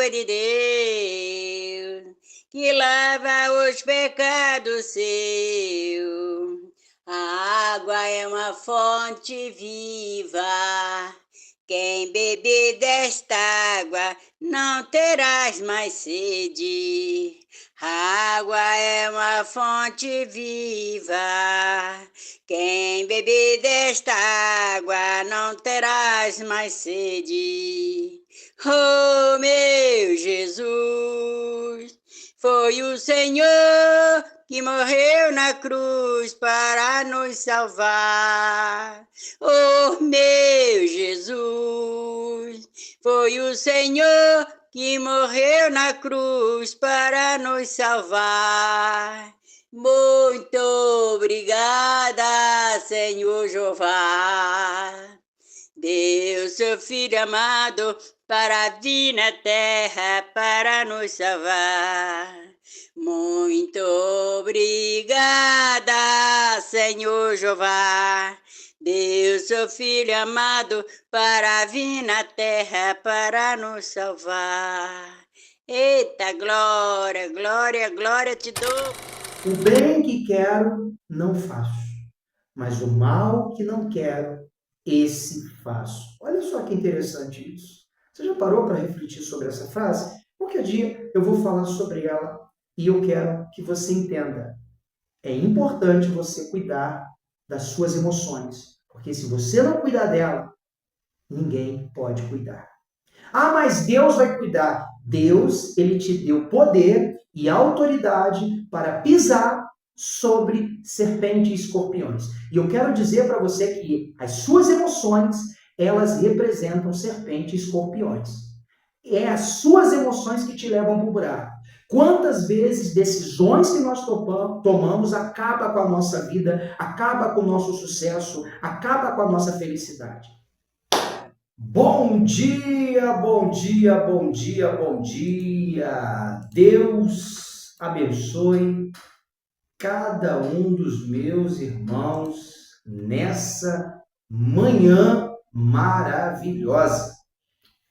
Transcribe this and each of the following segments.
água de Deus, que lava os pecados seus. A água é uma fonte viva. Quem beber desta água não terás mais sede. A água é uma fonte viva. Quem beber desta água não terás mais sede. Oh, meu Jesus, foi o Senhor que morreu na cruz para nos salvar. Oh, meu Jesus, foi o Senhor que morreu na cruz para nos salvar. Muito obrigada, Senhor Jeová. Deu seu Filho amado para vir na terra para nos salvar. Muito obrigada, Senhor Jeová. Deu seu Filho amado para vir na terra para nos salvar. Eita, glória, glória, glória te dou. O bem que quero, não faço, mas o mal que não quero, esse faço. Olha só que interessante isso. Você já parou para refletir sobre essa frase? Qualquer dia eu vou falar sobre ela e eu quero que você entenda. É importante você cuidar das suas emoções, porque se você não cuidar dela, ninguém pode cuidar. Ah, mas Deus vai cuidar. Deus, ele te deu poder e autoridade para pisar sobre serpentes e escorpiões. E eu quero dizer para você que as suas emoções, elas representam serpentes e escorpiões. É as suas emoções que te levam para o buraco. Quantas vezes decisões que nós tomamos acaba com a nossa vida, acaba com o nosso sucesso, acaba com a nossa felicidade. Bom dia, bom dia, bom dia, bom dia. Deus abençoe cada um dos meus irmãos nessa manhã maravilhosa.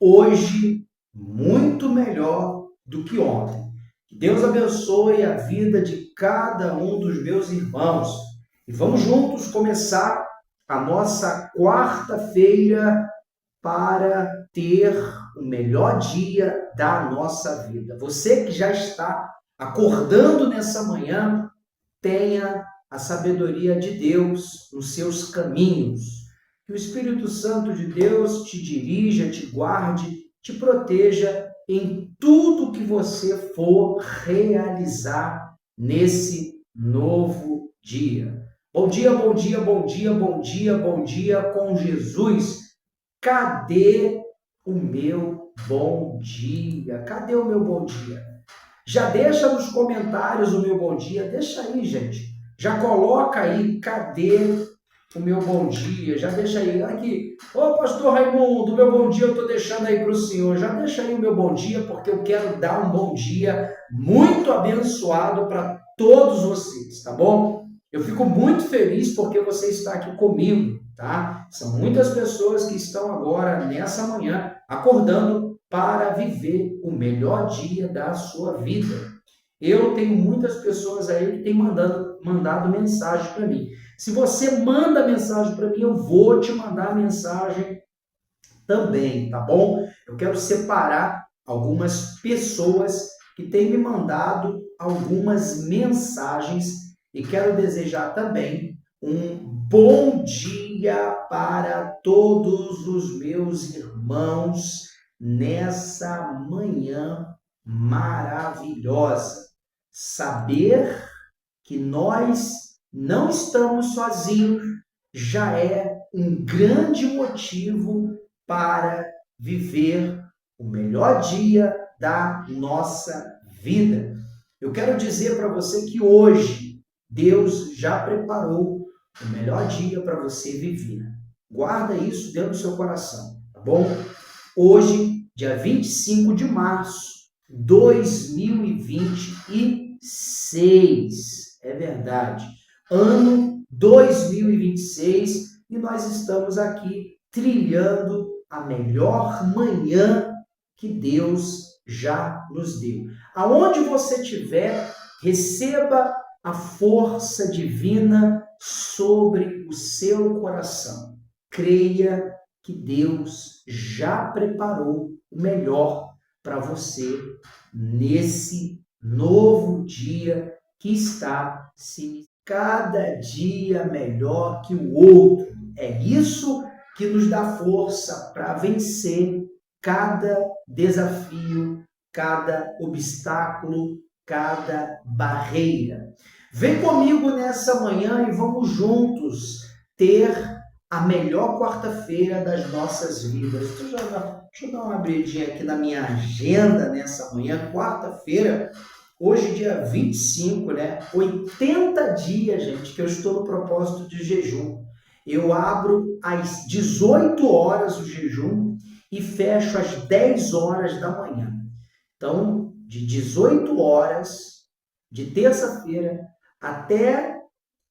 Hoje, muito melhor do que ontem. Que Deus abençoe a vida de cada um dos meus irmãos. E vamos juntos começar a nossa quarta-feira para ter o melhor dia da nossa vida. Você que já está acordando nessa manhã, tenha a sabedoria de Deus nos seus caminhos. Que o Espírito Santo de Deus te dirija, te guarde, te proteja em tudo que você for realizar nesse novo dia. Bom dia, bom dia, bom dia, bom dia, bom dia com Jesus. Cadê o meu bom dia? Cadê o meu bom dia? Já deixa nos comentários o meu bom dia. Deixa aí, gente. Já coloca aí, cadê o meu bom dia? Já deixa aí. Aqui, ô pastor Raimundo, meu bom dia eu estou deixando aí para o senhor. Já deixa aí o meu bom dia, porque eu quero dar um bom dia muito abençoado para todos vocês, tá bom? Eu fico muito feliz porque você está aqui comigo, tá? São muitas pessoas que estão agora, nessa manhã, acordando para viver o melhor dia da sua vida. Eu tenho muitas pessoas aí que têm mandado mensagem para mim. Se você manda mensagem para mim, eu vou te mandar mensagem também, tá bom? Eu quero separar algumas pessoas que têm me mandado algumas mensagens e quero desejar também um bom dia para todos os meus irmãos nessa manhã maravilhosa. Saber que nós não estamos sozinhos já é um grande motivo para viver o melhor dia da nossa vida. Eu quero dizer para você que hoje Deus já preparou o melhor dia para você viver. Guarda isso dentro do seu coração, tá bom? Hoje, dia 25 de março de 2026. É verdade. Ano 2026 e nós estamos aqui trilhando a melhor manhã que Deus já nos deu. Aonde você estiver, receba a força divina sobre o seu coração. Creia que Deus já preparou o melhor para você nesse novo dia que está se iniciando. Cada dia melhor que o outro. É isso que nos dá força para vencer cada desafio, cada obstáculo, cada barreira. Vem comigo nessa manhã e vamos juntos ter a melhor quarta-feira das nossas vidas. Deixa eu dar uma abridinha aqui na minha agenda nessa manhã, quarta-feira. Hoje, dia 25, né? 80 dias, gente, que eu estou no propósito de jejum. Eu abro às 18 horas o jejum e fecho às 10 horas da manhã. Então, de 18 horas de terça-feira até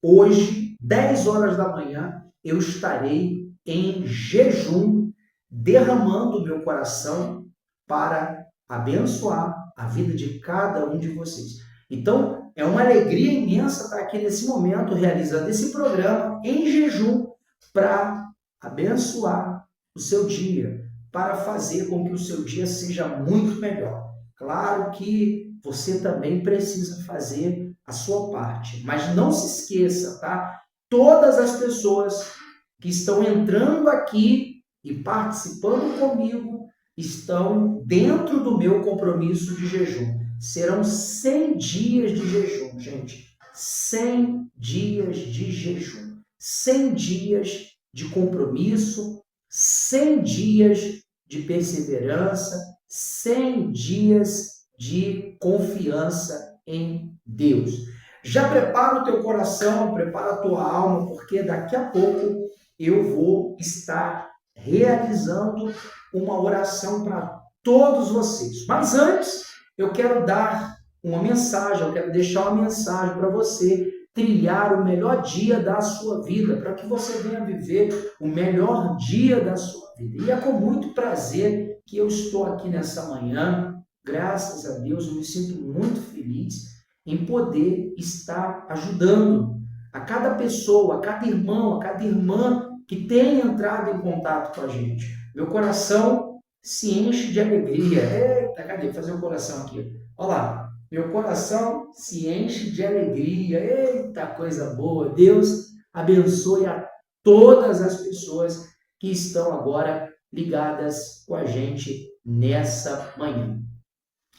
hoje, 10 horas da manhã, eu estarei em jejum, derramando o meu coração para abençoar a vida de cada um de vocês. Então, é uma alegria imensa estar aqui nesse momento, realizando esse programa em jejum, para abençoar o seu dia, para fazer com que o seu dia seja muito melhor. Claro que você também precisa fazer a sua parte, mas não se esqueça, tá? Todas as pessoas que estão entrando aqui e participando comigo estão dentro do meu compromisso de jejum. Serão 100 dias de jejum, gente. 100 dias de jejum. 100 dias de compromisso, 100 dias de perseverança, 100 dias de confiança em Deus. Já prepara o teu coração, prepara a tua alma, porque daqui a pouco eu vou estar realizando uma oração para todos vocês. Mas antes, eu quero dar uma mensagem, eu quero deixar uma mensagem para você trilhar o melhor dia da sua vida, para que você venha viver o melhor dia da sua vida. E é com muito prazer que eu estou aqui nessa manhã, graças a Deus, eu me sinto muito feliz em poder estar ajudando a cada pessoa, a cada irmão, a cada irmã que tem entrado em contato com a gente. Meu coração se enche de alegria. Eita, cadê? Vou fazer o coração aqui. Olha lá. Meu coração se enche de alegria. Eita, coisa boa. Deus abençoe a todas as pessoas que estão agora ligadas com a gente nessa manhã.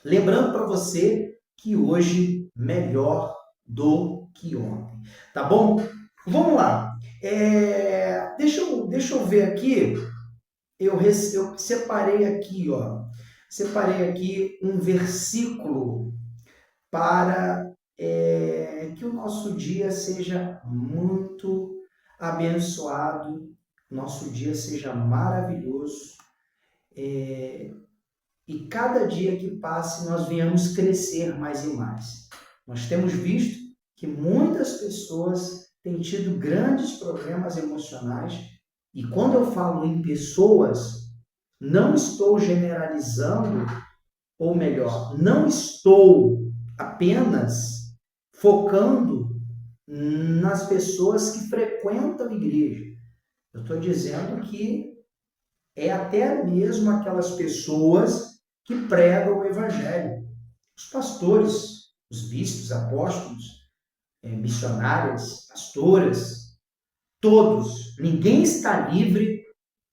Lembrando para você que hoje melhor do que ontem. Tá bom? Vamos lá. Deixa eu ver aqui. Eu separei aqui, ó. Separei aqui um versículo para que o nosso dia seja muito abençoado, nosso dia seja maravilhoso, e cada dia que passe nós venhamos crescer mais e mais. Nós temos visto que muitas pessoas têm tido grandes problemas emocionais, e quando eu falo em pessoas, não estou generalizando, ou melhor, não estou apenas focando nas pessoas que frequentam a igreja. Eu estou dizendo que é até mesmo aquelas pessoas que pregam o evangelho. Os pastores, os bispos, apóstolos, missionárias, pastoras, todos. Ninguém está livre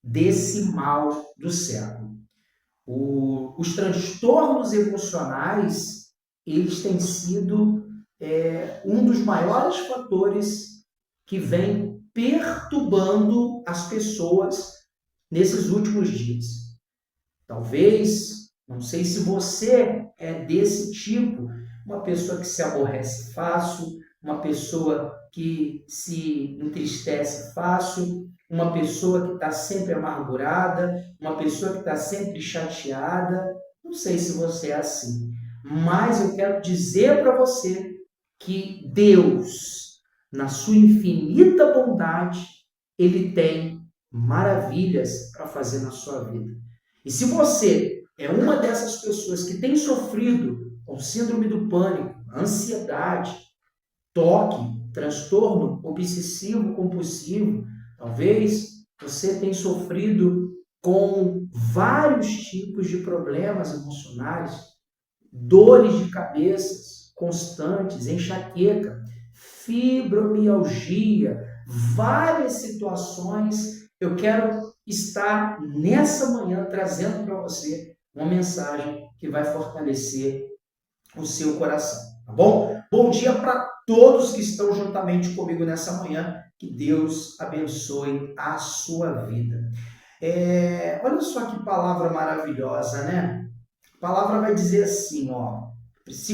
desse mal do século. Os transtornos emocionais, eles têm sido um dos maiores fatores que vem perturbando as pessoas nesses últimos dias. Talvez, não sei se você é desse tipo, uma pessoa que se aborrece fácil, uma pessoa que se entristece fácil, uma pessoa que está sempre amargurada, uma pessoa que está sempre chateada. Não sei se você é assim, mas eu quero dizer para você que Deus, na sua infinita bondade, Ele tem maravilhas para fazer na sua vida. E se você é uma dessas pessoas que tem sofrido com síndrome do pânico, ansiedade, toque, transtorno obsessivo compulsivo, talvez você tenha sofrido com vários tipos de problemas emocionais, dores de cabeça constantes, enxaqueca, fibromialgia, várias situações. Eu quero estar nessa manhã trazendo para você uma mensagem que vai fortalecer o seu coração, tá bom? Bom dia para todos que estão juntamente comigo nessa manhã. Que Deus abençoe a sua vida. Olha só que palavra maravilhosa, né? A palavra vai dizer assim, ó, 2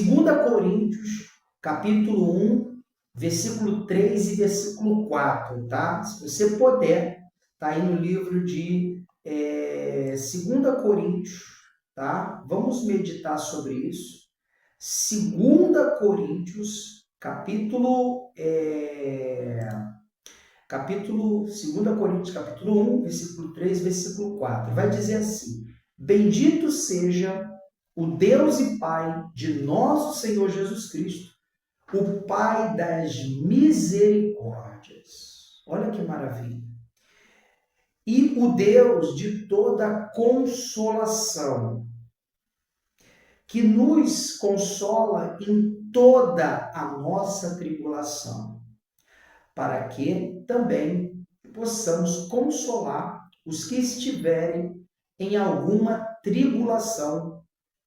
Coríntios, capítulo 1, versículo 3 e versículo 4, tá? Se você puder, tá aí no livro de 2 Coríntios, tá? Vamos meditar sobre isso. 2 Coríntios, capítulo 2 Coríntios, capítulo 1, versículo 3, versículo 4. Vai dizer assim: Bendito seja o Deus e Pai de nosso Senhor Jesus Cristo, o Pai das misericórdias. Olha que maravilha. E o Deus de toda consolação, que nos consola em toda a nossa tribulação, para que também possamos consolar os que estiverem em alguma tribulação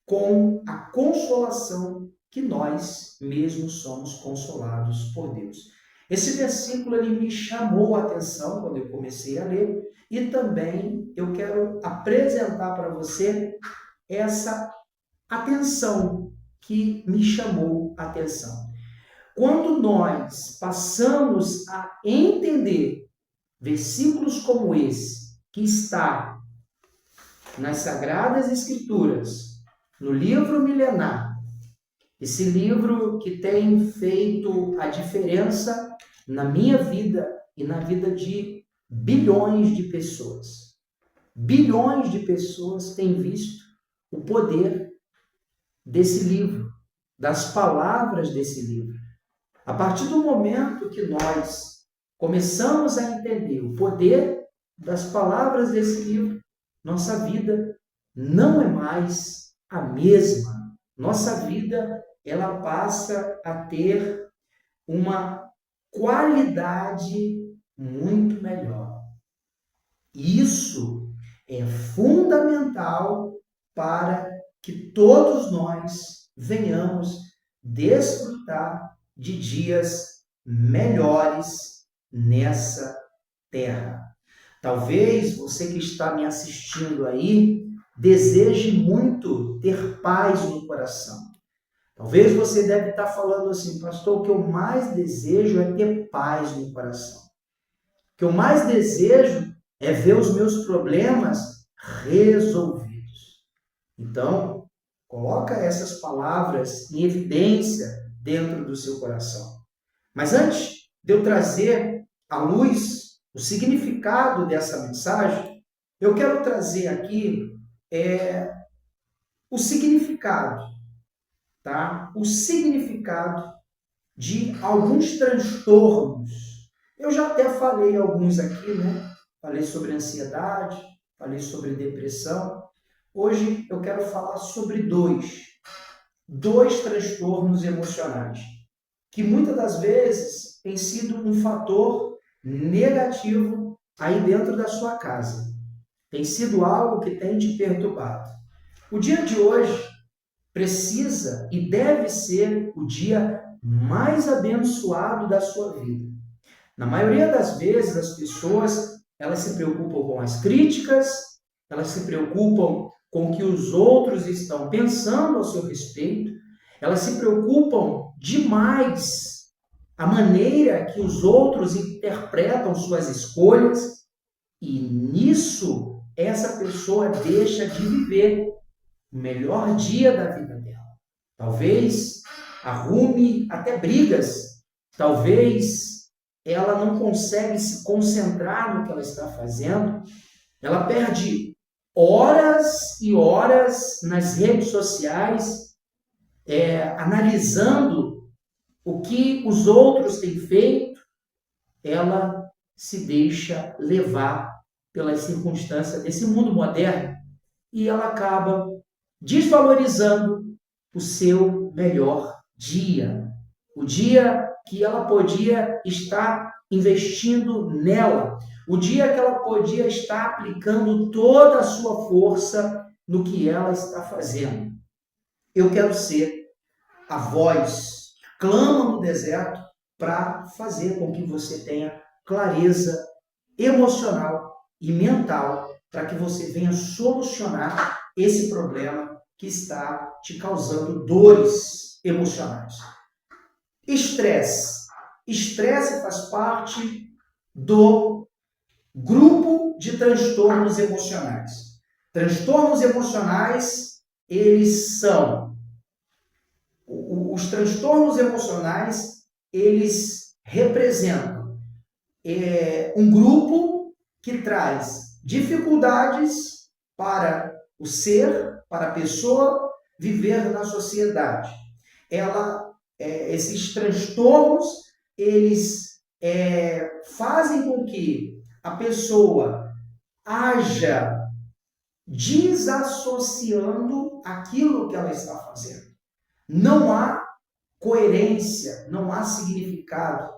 com a consolação que nós mesmos somos consolados por Deus. Esse versículo ele me chamou a atenção quando eu comecei a ler e também eu quero apresentar para você essa atenção que me chamou a atenção. Quando nós passamos a entender versículos como esse, que está nas Sagradas Escrituras, no livro milenar, esse livro que tem feito a diferença na minha vida e na vida de bilhões de pessoas. Bilhões de pessoas têm visto o poder desse livro, das palavras desse livro. A partir do momento que nós começamos a entender o poder das palavras desse livro, nossa vida não é mais a mesma. Nossa vida, ela passa a ter uma qualidade muito melhor. Isso é fundamental para que todos nós venhamos desfrutar de dias melhores nessa terra. Talvez você que está me assistindo aí deseje muito ter paz no coração. Talvez você deve estar falando assim, pastor, o que eu mais desejo é ter paz no coração. O que eu mais desejo é ver os meus problemas resolvidos. Então, coloca essas palavras em evidência dentro do seu coração. Mas antes de eu trazer à luz o significado dessa mensagem, eu quero trazer aqui o significado, tá? O significado de alguns transtornos. Eu já até falei alguns aqui, né? Falei sobre ansiedade, falei sobre depressão. Hoje eu quero falar sobre dois transtornos emocionais, que muitas das vezes tem sido um fator negativo aí dentro da sua casa. Tem sido algo que tem te perturbado. O dia de hoje precisa e deve ser o dia mais abençoado da sua vida. Na maioria das vezes, as pessoas, elas se preocupam com as críticas, elas se preocupam com o que os outros estão pensando ao seu respeito, elas se preocupam demais a maneira que os outros interpretam suas escolhas, e nisso essa pessoa deixa de viver o melhor dia da vida dela. Talvez arrume até brigas, talvez ela não consegue se concentrar no que ela está fazendo, ela perde horas e horas nas redes sociais, analisando o que os outros têm feito, ela se deixa levar pelas circunstâncias desse mundo moderno e ela acaba desvalorizando o seu melhor dia. O dia que ela podia estar investindo nela. O dia que ela podia estar aplicando toda a sua força no que ela está fazendo. Eu quero ser a voz que clama no deserto para fazer com que você tenha clareza emocional e mental para que você venha solucionar esse problema que está te causando dores emocionais. Estresse. Estresse faz parte do grupo de transtornos emocionais. Transtornos emocionais, eles são... Os transtornos emocionais, eles representam um grupo que traz dificuldades para o ser, para a pessoa viver na sociedade. Esses transtornos, eles fazem com que a pessoa haja desassociando aquilo que ela está fazendo. Não há coerência, não há significado.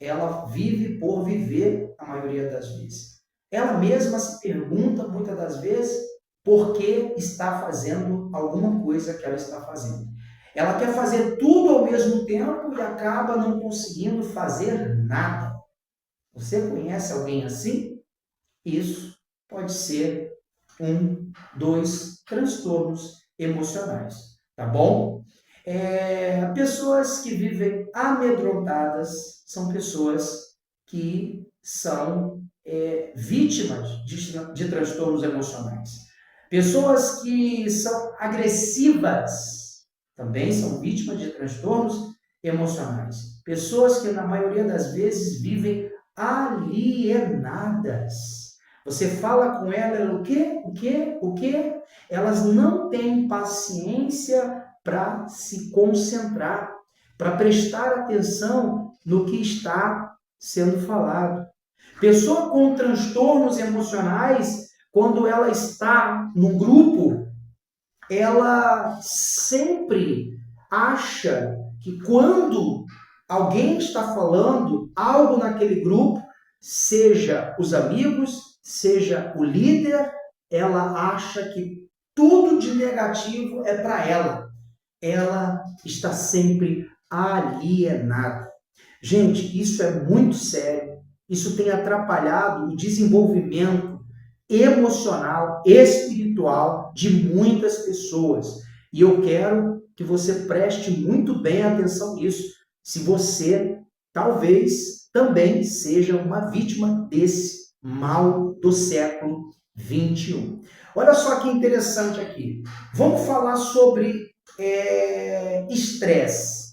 Ela vive por viver a maioria das vezes. Ela mesma se pergunta, muitas das vezes, por que está fazendo alguma coisa que ela está fazendo. Ela quer fazer tudo ao mesmo tempo e acaba não conseguindo fazer nada. Você conhece alguém assim? Isso pode ser dos transtornos emocionais, tá bom? Pessoas que vivem amedrontadas são pessoas que são vítimas de transtornos emocionais. Pessoas que são agressivas também são vítimas de transtornos emocionais. Pessoas que, na maioria das vezes, vivem alienadas. Você fala com ela, o quê? O quê? O quê? Elas não têm paciência para se concentrar, para prestar atenção no que está sendo falado. Pessoa com transtornos emocionais, quando ela está no grupo, ela sempre acha que quando alguém está falando algo naquele grupo, seja os amigos, seja o líder, ela acha que tudo de negativo é para ela. Ela está sempre alienada. Gente, isso é muito sério. Isso tem atrapalhado o desenvolvimento emocional, espiritual de muitas pessoas. E eu quero que você preste muito bem atenção nisso, se você talvez também seja uma vítima desse mal do século 21. Olha só que interessante aqui. Vamos falar sobre estresse.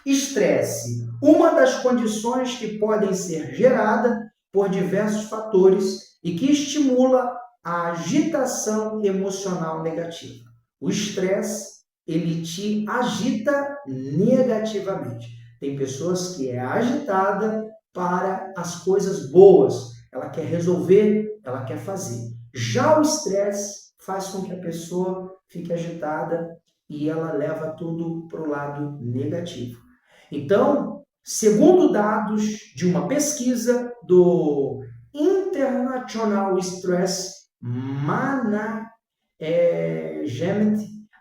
Estresse, uma das condições que podem ser geradas por diversos fatores e que estimula a agitação emocional negativa. O estresse, ele te agita negativamente. Tem pessoas que é agitada para as coisas boas. Ela quer resolver, ela quer fazer. Já o estresse faz com que a pessoa fique agitada e ela leva tudo para o lado negativo. Então, segundo dados de uma pesquisa do International Stress Management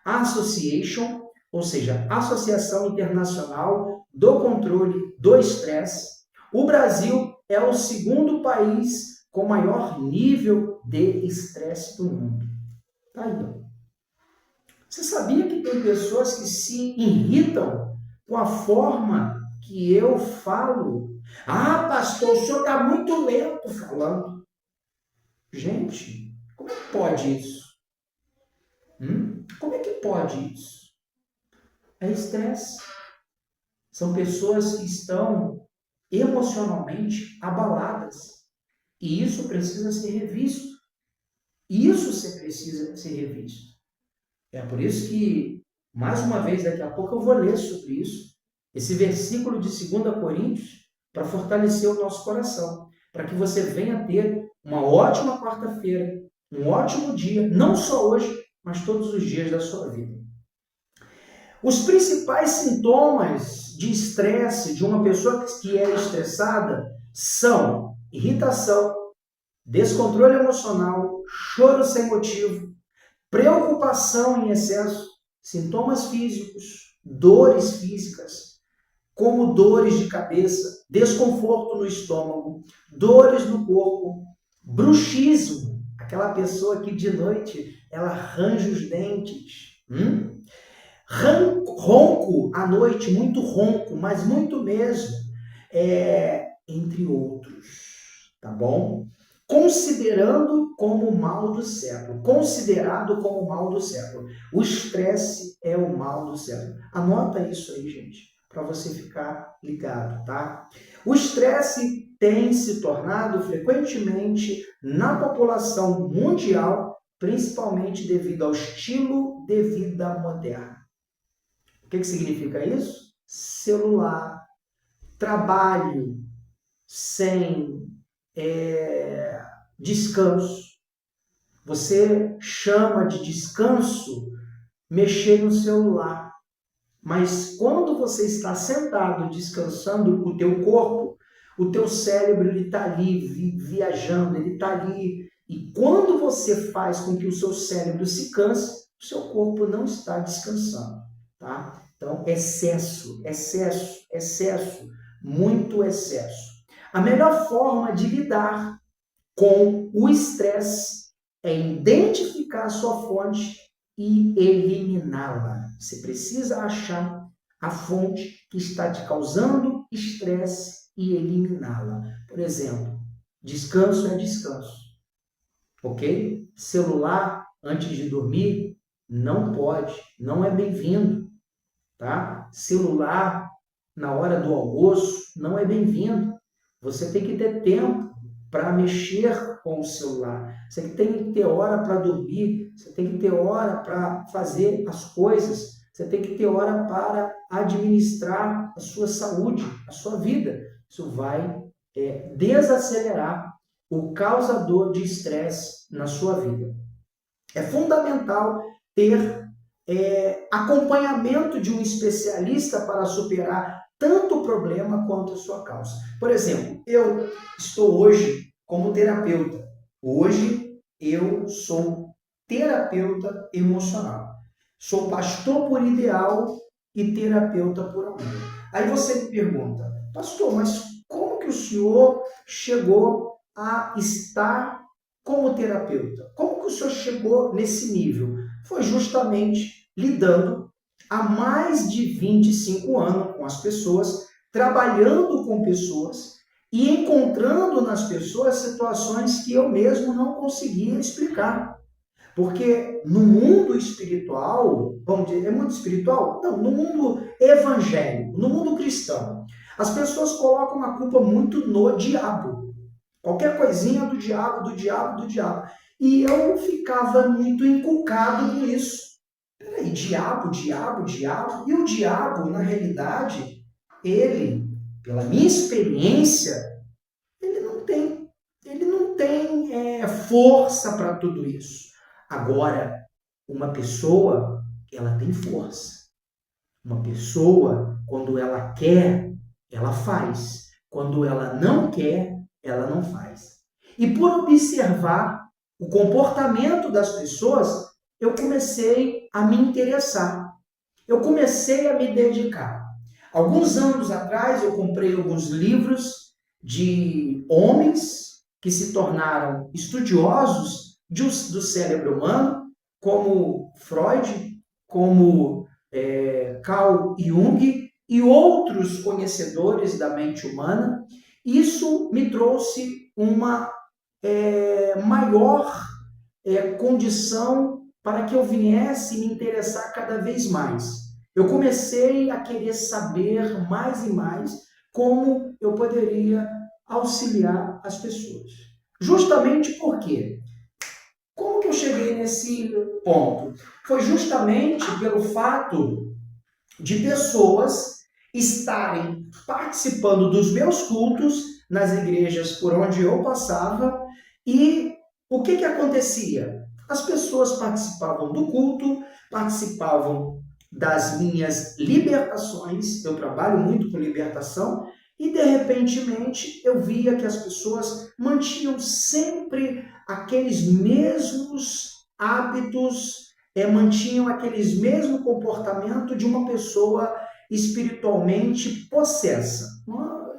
Association, ou seja, Associação Internacional do Controle do Estresse, o Brasil é o segundo país com maior nível de estresse do mundo. Tá aí, ó. Você sabia que tem pessoas que se irritam com a forma que eu falo? Ah, pastor, o senhor está muito lento falando. Gente, como é que pode isso? Como é que pode isso? É estresse. São pessoas que estão emocionalmente abaladas. E isso precisa ser revisto. Isso precisa ser revisto. É por isso que, mais uma vez, daqui a pouco eu vou ler sobre isso, esse versículo de 2 Coríntios, para fortalecer o nosso coração, para que você venha ter uma ótima quarta-feira, um ótimo dia, não só hoje, mas todos os dias da sua vida. Os principais sintomas de estresse de uma pessoa que é estressada são irritação, descontrole emocional, choro sem motivo, preocupação em excesso, sintomas físicos, dores físicas, como dores de cabeça, desconforto no estômago, dores no corpo, bruxismo, aquela pessoa que de noite ela arranja os dentes, ronco à noite, muito ronco, mas muito mesmo, entre outros, tá bom? Considerado como o mal do século. O estresse é o mal do século. Anota isso aí, gente, para você ficar ligado, tá? O estresse tem se tornado frequentemente na população mundial, principalmente devido ao estilo de vida moderno. O que significa isso? Celular, trabalho sem descanso. Você chama de descanso mexer no celular. Mas quando você está sentado descansando o teu corpo, o teu cérebro está ali viajando, ele está ali. E quando você faz com que o seu cérebro se canse, o seu corpo não está descansando, tá? Então, excesso, muito excesso. A melhor forma de lidar com o estresse é identificar a sua fonte e eliminá-la. Você precisa achar a fonte que está te causando estresse e eliminá-la. Por exemplo, descanso é descanso, ok? Celular antes de dormir não pode, não é bem-vindo, tá? Celular na hora do almoço não é bem-vindo. Você tem que ter tempo para mexer com o celular. Você tem que ter hora para dormir, você tem que ter hora para fazer as coisas, você tem que ter hora para administrar a sua saúde, a sua vida. Isso vai desacelerar o causador de estresse na sua vida. É fundamental ter acompanhamento de um especialista para superar tanto o problema quanto a sua causa. Por exemplo, eu estou hoje como terapeuta. Hoje eu sou terapeuta emocional. Sou pastor por ideal e terapeuta por amor. Aí você me pergunta, pastor, mas como que o senhor chegou a estar como terapeuta? Como que o senhor chegou nesse nível? Foi justamente lidando há mais de 25 anos com as pessoas, trabalhando com pessoas e encontrando nas pessoas situações que eu mesmo não conseguia explicar. Porque no mundo espiritual, vamos dizer, é mundo espiritual? Não, no mundo evangélico, no mundo cristão, as pessoas colocam a culpa muito no diabo. Qualquer coisinha do diabo, do diabo, do diabo. E eu ficava muito encucado com isso. Peraí, diabo, diabo, diabo. E o diabo, na realidade, ele, pela minha experiência, ele não tem força para tudo isso. Agora, uma pessoa, ela tem força. Uma pessoa, quando ela quer, ela faz. Quando ela não quer, ela não faz. E por observar o comportamento das pessoas, eu comecei a me interessar. Eu comecei a me dedicar. Alguns anos atrás, eu comprei alguns livros de homens que se tornaram estudiosos do cérebro humano, como Freud, como Carl Jung e outros conhecedores da mente humana. Isso me trouxe uma maior condição para que eu viesse me interessar cada vez mais. Eu comecei a querer saber mais e mais como eu poderia auxiliar as pessoas. Justamente porque, como que eu cheguei nesse ponto? Foi justamente pelo fato de pessoas estarem participando dos meus cultos nas igrejas por onde eu passava e o que acontecia? As pessoas participavam do culto, participavam das minhas libertações, eu trabalho muito com libertação, e de repentemente eu via que as pessoas mantinham sempre aqueles mesmos hábitos, mantinham aqueles mesmo comportamento de uma pessoa espiritualmente possessa,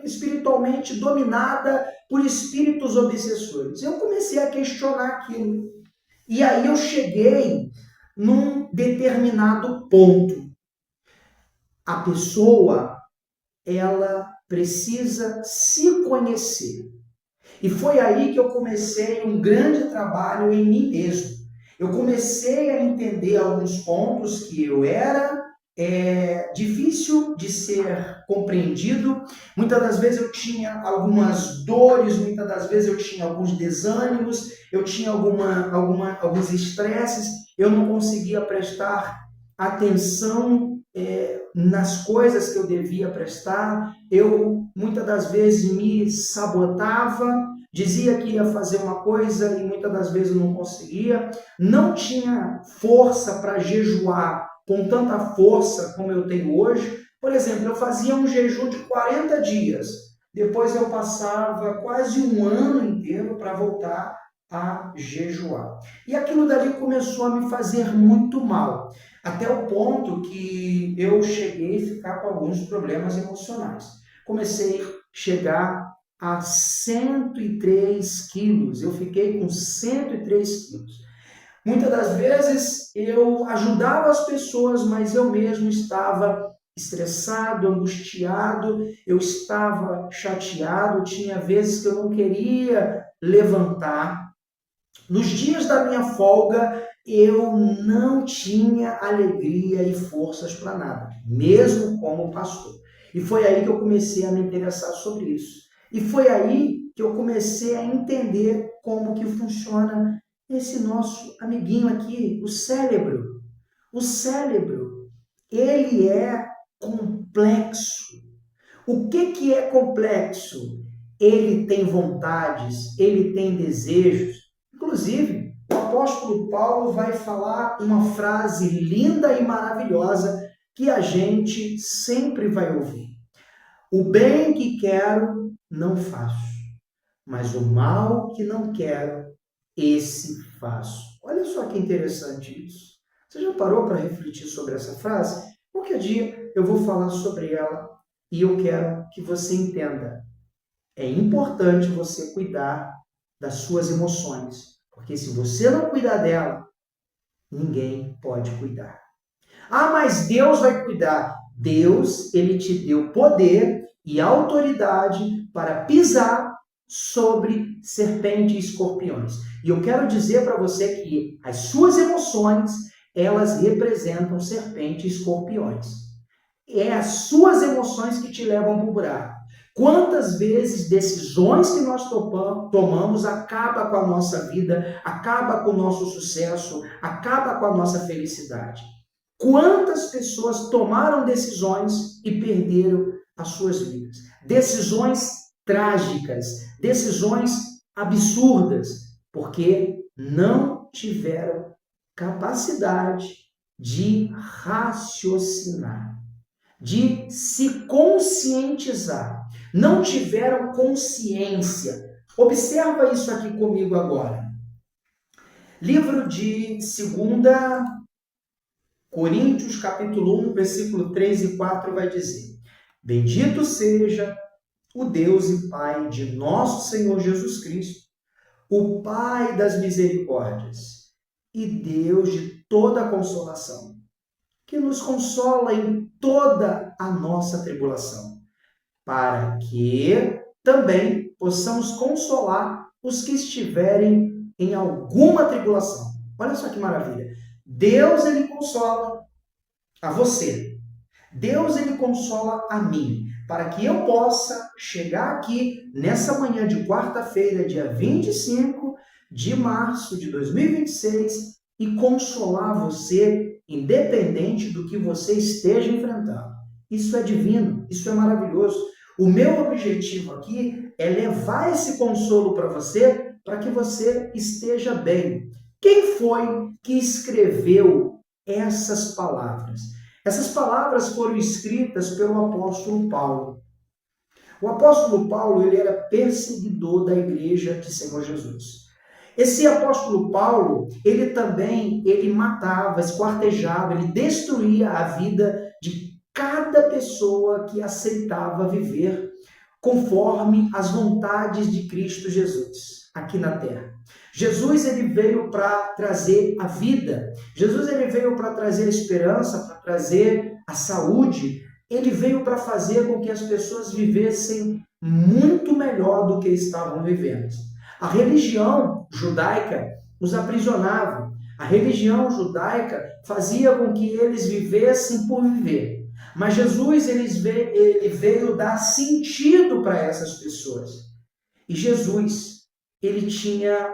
espiritualmente dominada por espíritos obsessores. Eu comecei a questionar aquilo. E aí eu cheguei num determinado ponto. A pessoa, ela precisa se conhecer. E foi aí que eu comecei um grande trabalho em mim mesmo. Eu comecei a entender alguns pontos que eu era difícil de ser compreendido. Muitas das vezes eu tinha algumas dores, muitas das vezes eu tinha alguns desânimos, eu tinha alguns estresses, eu não conseguia prestar atenção nas coisas que eu devia prestar, eu muitas das vezes me sabotava, dizia que ia fazer uma coisa e muitas das vezes não conseguia, não tinha força para jejuar com tanta força como eu tenho hoje. Por exemplo, eu fazia um jejum de 40 dias, depois eu passava quase um ano inteiro para voltar a jejuar. E aquilo dali começou a me fazer muito mal, até o ponto que eu cheguei a ficar com alguns problemas emocionais. Comecei a chegar a 103 quilos, eu fiquei com 103 quilos. Muitas das vezes eu ajudava as pessoas, mas eu mesmo estava estressado, angustiado, eu estava chateado, tinha vezes que eu não queria levantar. Nos dias da minha folga, eu não tinha alegria e forças para nada, mesmo como pastor. E foi aí que eu comecei a me interessar sobre isso. E foi aí que eu comecei a entender como que funciona esse nosso amiguinho aqui, o cérebro. O cérebro, ele é complexo. O que é complexo? Ele tem vontades, ele tem desejos. Inclusive, o apóstolo Paulo vai falar uma frase linda e maravilhosa que a gente sempre vai ouvir. O bem que quero, não faço, mas o mal que não quero, esse faço. Olha só que interessante isso. Você já parou para refletir sobre essa frase? Qualquer dia eu vou falar sobre ela e eu quero que você entenda. É importante você cuidar das suas emoções, porque se você não cuidar dela, ninguém pode cuidar. Ah, mas Deus vai cuidar. Deus, ele te deu poder e autoridade para pisar sobre serpentes e escorpiões. E eu quero dizer para você que as suas emoções, elas representam serpentes e escorpiões. É as suas emoções que te levam para o buraco. Quantas vezes decisões que nós tomamos acaba com a nossa vida, acaba com o nosso sucesso, acaba com a nossa felicidade. Quantas pessoas tomaram decisões e perderam as suas vidas? Decisões trágicas, decisões absurdas, porque não tiveram capacidade de raciocinar, de se conscientizar, não tiveram consciência. Observa isso aqui comigo agora. Livro de 2 Coríntios, capítulo 1, versículo 3 e 4 vai dizer: Bendito seja o Deus e Pai de nosso Senhor Jesus Cristo, o Pai das misericórdias e Deus de toda a consolação, que nos consola em toda a nossa tribulação, para que também possamos consolar os que estiverem em alguma tribulação. Olha só que maravilha. Deus, ele consola a você. Deus, ele consola a mim, para que eu possa chegar aqui nessa manhã de quarta-feira, dia 25, de março de 2026 e consolar você, independente do que você esteja enfrentando. Isso é divino, isso é maravilhoso. O meu objetivo aqui é levar esse consolo para você, para que você esteja bem. Quem foi que escreveu essas palavras? Essas palavras foram escritas pelo apóstolo Paulo. O apóstolo Paulo, ele era perseguidor da igreja de Senhor Jesus. Esse apóstolo Paulo, ele matava, esquartejava, ele destruía a vida de cada pessoa que aceitava viver conforme as vontades de Cristo Jesus aqui na terra. Jesus, ele veio para trazer a vida. Jesus, ele veio para trazer a esperança, para trazer a saúde. Ele veio para fazer com que as pessoas vivessem muito melhor do que estavam vivendo. A religião judaica os aprisionava. A religião judaica fazia com que eles vivessem por viver. Mas Jesus, ele veio dar sentido para essas pessoas. E Jesus, ele tinha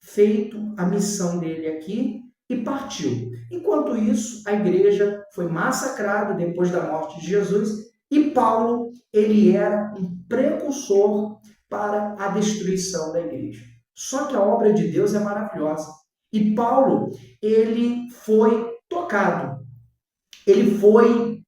feito a missão dele aqui e partiu. Enquanto isso, a igreja foi massacrada depois da morte de Jesus e Paulo, ele era um precursor para a destruição da igreja. Só que a obra de Deus é maravilhosa. E Paulo, ele foi tocado. Ele foi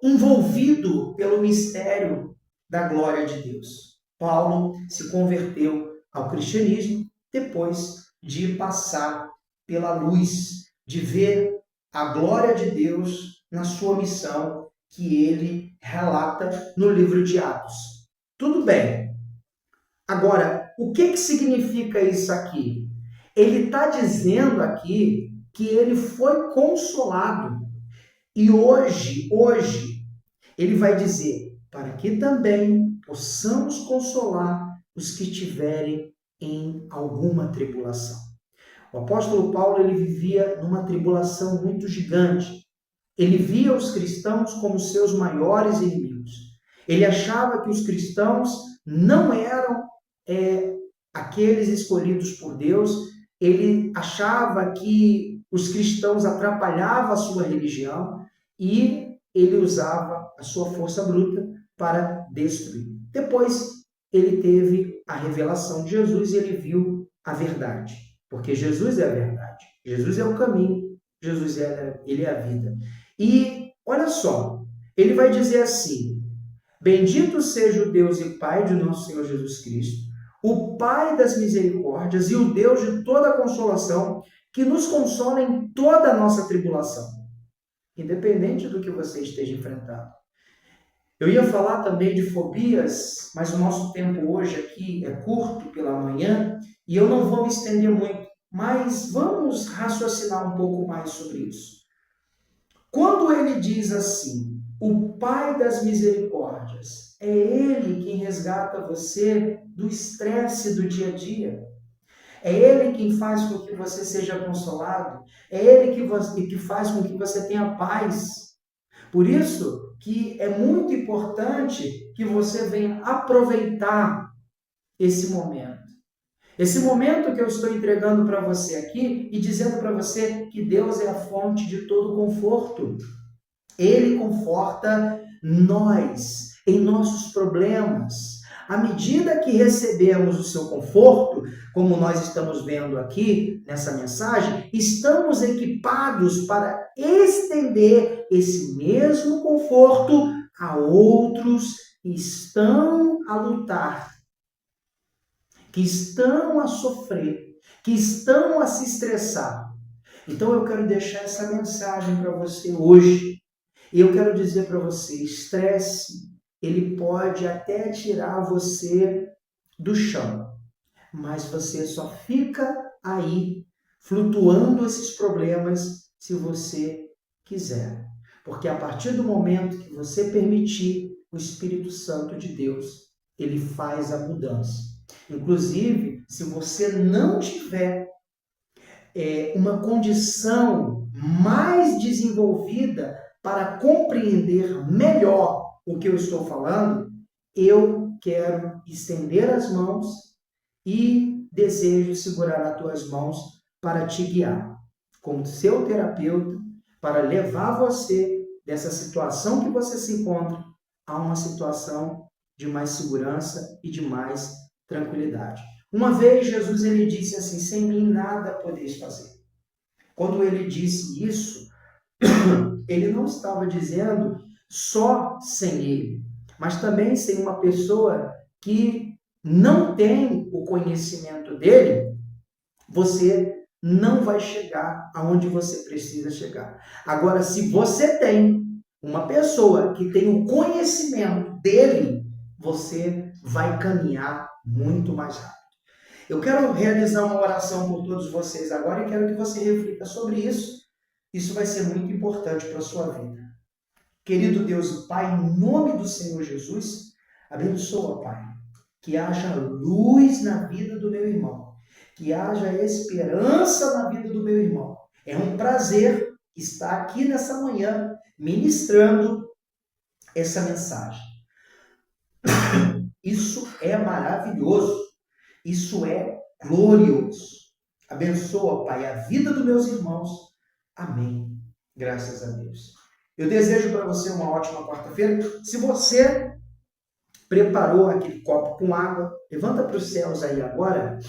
envolvido pelo mistério da glória de Deus. Paulo se converteu ao cristianismo depois de passar pela luz, de ver a glória de Deus na sua missão que ele relata no livro de Atos. Tudo bem. Agora, o que significa isso aqui? Ele está dizendo aqui que ele foi consolado. E hoje, ele vai dizer, para que também possamos consolar os que estiverem em alguma tribulação. O apóstolo Paulo, ele vivia numa tribulação muito gigante. Ele via os cristãos como seus maiores inimigos. Ele achava que os cristãos não eram aqueles escolhidos por Deus. Ele achava que os cristãos atrapalhavam a sua religião e ele usava a sua força bruta para destruir. Depois, ele teve a revelação de Jesus e ele viu a verdade. Porque Jesus é a verdade. Jesus é o caminho. Jesus ele é a vida. E, olha só, ele vai dizer assim, bendito seja o Deus e Pai de nosso Senhor Jesus Cristo, o Pai das misericórdias e o Deus de toda a consolação, que nos consola em toda a nossa tribulação, independente do que você esteja enfrentando. Eu ia falar também de fobias, mas o nosso tempo hoje aqui é curto pela manhã e eu não vou me estender muito, mas vamos raciocinar um pouco mais sobre isso. Quando ele diz assim, o Pai das misericórdias, é Ele quem resgata você do estresse do dia a dia. É Ele quem faz com que você seja consolado. É Ele que faz com que você tenha paz. Por isso que é muito importante que você venha aproveitar esse momento. Esse momento que eu estou entregando para você aqui e dizendo para você que Deus é a fonte de todo conforto. Ele conforta nós em nossos problemas. À medida que recebemos o seu conforto, como nós estamos vendo aqui nessa mensagem, estamos equipados para estender esse mesmo conforto a outros que estão a lutar, que estão a sofrer, que estão a se estressar. Então eu quero deixar essa mensagem para você hoje. E eu quero dizer para você, estresse, ele pode até tirar você do chão, mas você só fica aí, flutuando esses problemas, se você quiser. Porque a partir do momento que você permitir o Espírito Santo de Deus, ele faz a mudança. Inclusive, se você não tiver uma condição mais desenvolvida para compreender melhor o que eu estou falando, eu quero estender as mãos e desejo segurar as tuas mãos para te guiar, como seu terapeuta, para levar você dessa situação que você se encontra a uma situação de mais segurança e de mais tranquilidade. Uma vez Jesus ele disse assim: sem mim nada podeis fazer. Quando ele disse isso, ele não estava dizendo só sem ele, mas também sem uma pessoa que não tem o conhecimento dele, você não vai chegar aonde você precisa chegar. Agora, se você tem uma pessoa que tem o conhecimento dele, você vai caminhar muito mais rápido. Eu quero realizar uma oração por todos vocês agora e quero que você reflita sobre isso. Isso vai ser muito importante para a sua vida. Querido Deus e Pai, em nome do Senhor Jesus, abençoa, Pai, que haja luz na vida do meu irmão, que haja esperança na vida do meu irmão. É um prazer estar aqui nessa manhã ministrando essa mensagem. Isso é maravilhoso, isso é glorioso. Abençoa, Pai, a vida dos meus irmãos. Amém. Graças a Deus. Eu desejo para você uma ótima quarta-feira. Se você preparou aquele copo com água, levanta para os céus aí agora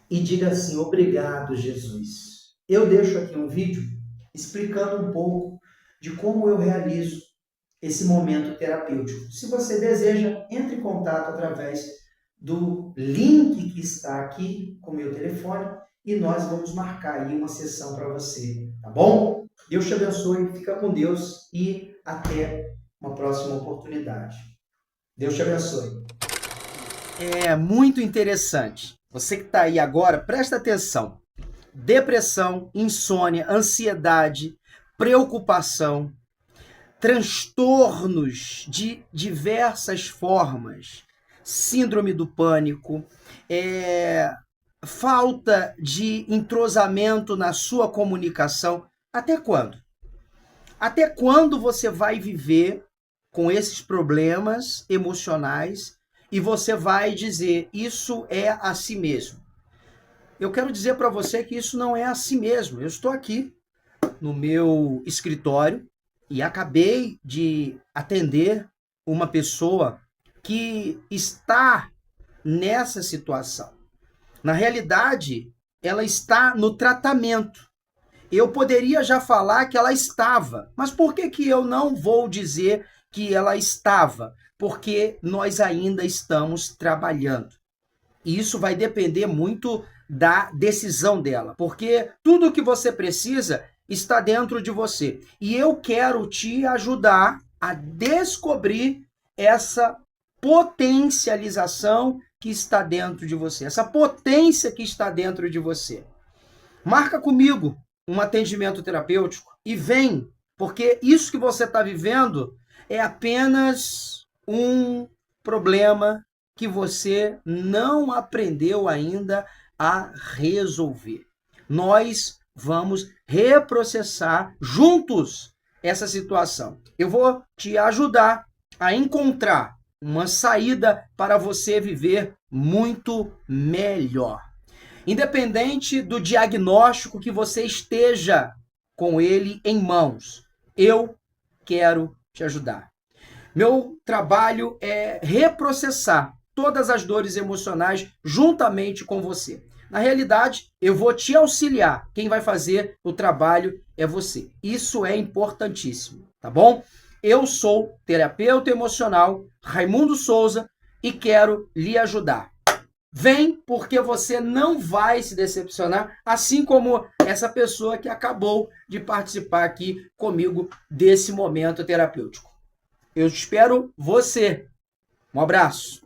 e diga assim: obrigado, Jesus. Eu deixo aqui um vídeo explicando um pouco de como eu realizo esse momento terapêutico. Se você deseja, entre em contato através do link que está aqui com o meu telefone e nós vamos marcar aí uma sessão para você, tá bom? Deus te abençoe, fica com Deus e até uma próxima oportunidade. Deus te abençoe. É muito interessante. Você que está aí agora, presta atenção. Depressão, insônia, ansiedade, preocupação, transtornos de diversas formas, síndrome do pânico, falta de entrosamento na sua comunicação. Até quando? Até quando você vai viver com esses problemas emocionais e você vai dizer, isso é a si mesmo? Eu quero dizer para você que isso não é a si mesmo. Eu estou aqui no meu escritório e acabei de atender uma pessoa que está nessa situação. Na realidade, ela está no tratamento. Eu poderia já falar que ela estava, mas por que eu não vou dizer que ela estava? Porque nós ainda estamos trabalhando. E isso vai depender muito da decisão dela, porque tudo o que você precisa está dentro de você. E eu quero te ajudar a descobrir essa potencialização que está dentro de você, essa potência que está dentro de você. Marca comigo um atendimento terapêutico e vem, porque isso que você está vivendo é apenas um problema que você não aprendeu ainda a resolver. Nós vamos reprocessar juntos essa situação. Eu vou te ajudar a encontrar uma saída para você viver muito melhor. Independente do diagnóstico que você esteja com ele em mãos, eu quero te ajudar. Meu trabalho é reprocessar todas as dores emocionais juntamente com você. Na realidade, eu vou te auxiliar. Quem vai fazer o trabalho é você. Isso é importantíssimo, tá bom? Eu sou terapeuta emocional Raimundo Souza e quero lhe ajudar. Vem, porque você não vai se decepcionar, assim como essa pessoa que acabou de participar aqui comigo desse momento terapêutico. Eu espero você. Um abraço.